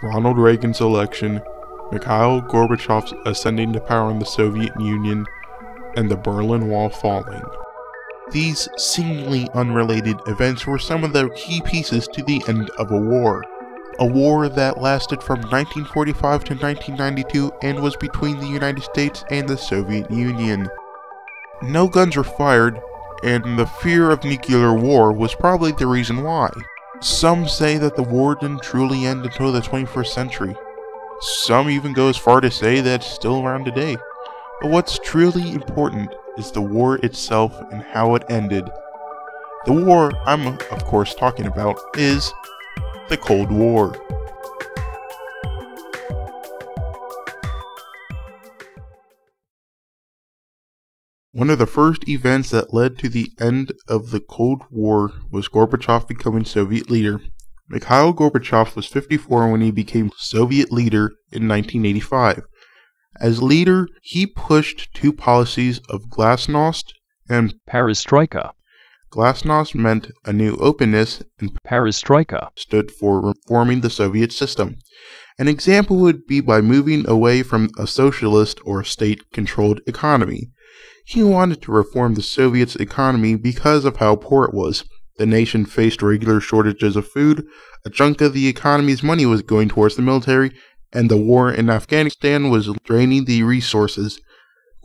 Ronald Reagan's election, Mikhail Gorbachev's ascending to power in the Soviet Union, and the Berlin Wall falling. These seemingly unrelated events were some of the key pieces to the end of a war that lasted from 1945 to 1992 and was between the United States and the Soviet Union. No guns were fired, and the fear of nuclear war was probably the reason why. Some say that the war didn't truly end until the 21st century. Some even go as far to say that it's still around today. But what's truly important is the war itself and how it ended. The war I'm of course talking about is the Cold War. One of the first events that led to the end of the Cold War was Gorbachev becoming Soviet leader. Mikhail Gorbachev was 54 when he became Soviet leader in 1985. As leader, he pushed two policies of glasnost and perestroika. Glasnost meant a new openness, and perestroika stood for reforming the Soviet system. An example would be by moving away from a socialist or state-controlled economy. He wanted to reform the Soviets' economy because of how poor it was. The nation faced regular shortages of food, a chunk of the economy's money was going towards the military, and the war in Afghanistan was draining the resources.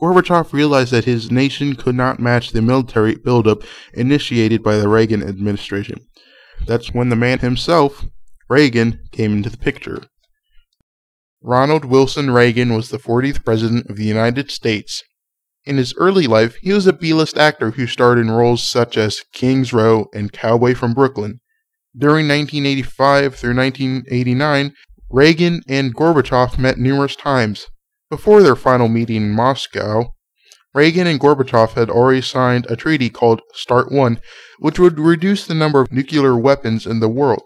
Gorbachev realized that his nation could not match the military buildup initiated by the Reagan administration. That's when the man himself, Reagan, came into the picture. Ronald Wilson Reagan was the 40th President of the United States. In his early life, he was a B-list actor who starred in roles such as King's Row and Cowboy from Brooklyn. During 1985 through 1989, Reagan and Gorbachev met numerous times. Before their final meeting in Moscow, Reagan and Gorbachev had already signed a treaty called START 1, which would reduce the number of nuclear weapons in the world.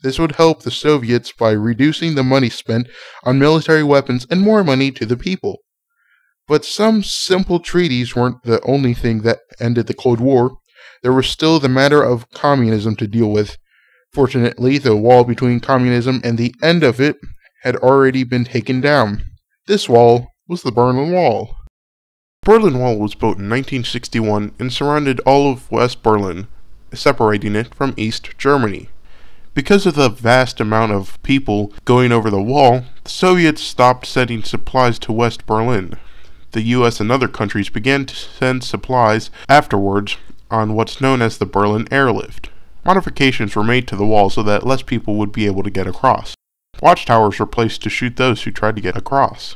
This would help the Soviets by reducing the money spent on military weapons and more money to the people. But some simple treaties weren't the only thing that ended the Cold War. There was still the matter of communism to deal with. Fortunately, the wall between communism and the end of it had already been taken down. This wall was the Berlin Wall. The Berlin Wall was built in 1961 and surrounded all of West Berlin, separating it from East Germany. Because of the vast amount of people going over the wall, the Soviets stopped sending supplies to West Berlin. The US and other countries began to send supplies afterwards on what's known as the Berlin Airlift. Modifications were made to the wall so that less people would be able to get across. Watchtowers were placed to shoot those who tried to get across.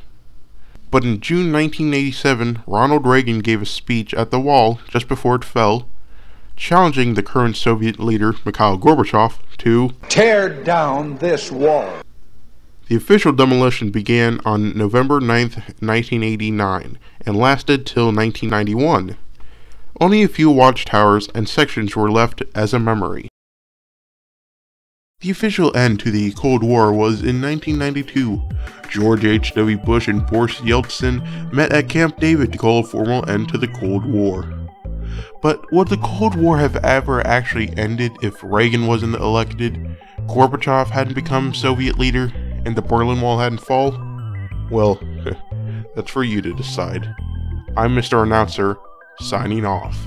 But in June 1987, Ronald Reagan gave a speech at the wall just before it fell, challenging the current Soviet leader, Mikhail Gorbachev, to tear down this wall. The official demolition began on November 9, 1989, and lasted till 1991. Only a few watchtowers and sections were left as a memory. The official end to the Cold War was in 1992. George H.W. Bush and Boris Yeltsin met at Camp David to call a formal end to the Cold War. But would the Cold War have ever actually ended if Reagan wasn't elected, Gorbachev hadn't become Soviet leader, and the Berlin Wall hadn't fallen? Well, that's for you to decide. I'm Mr. Announcer, signing off.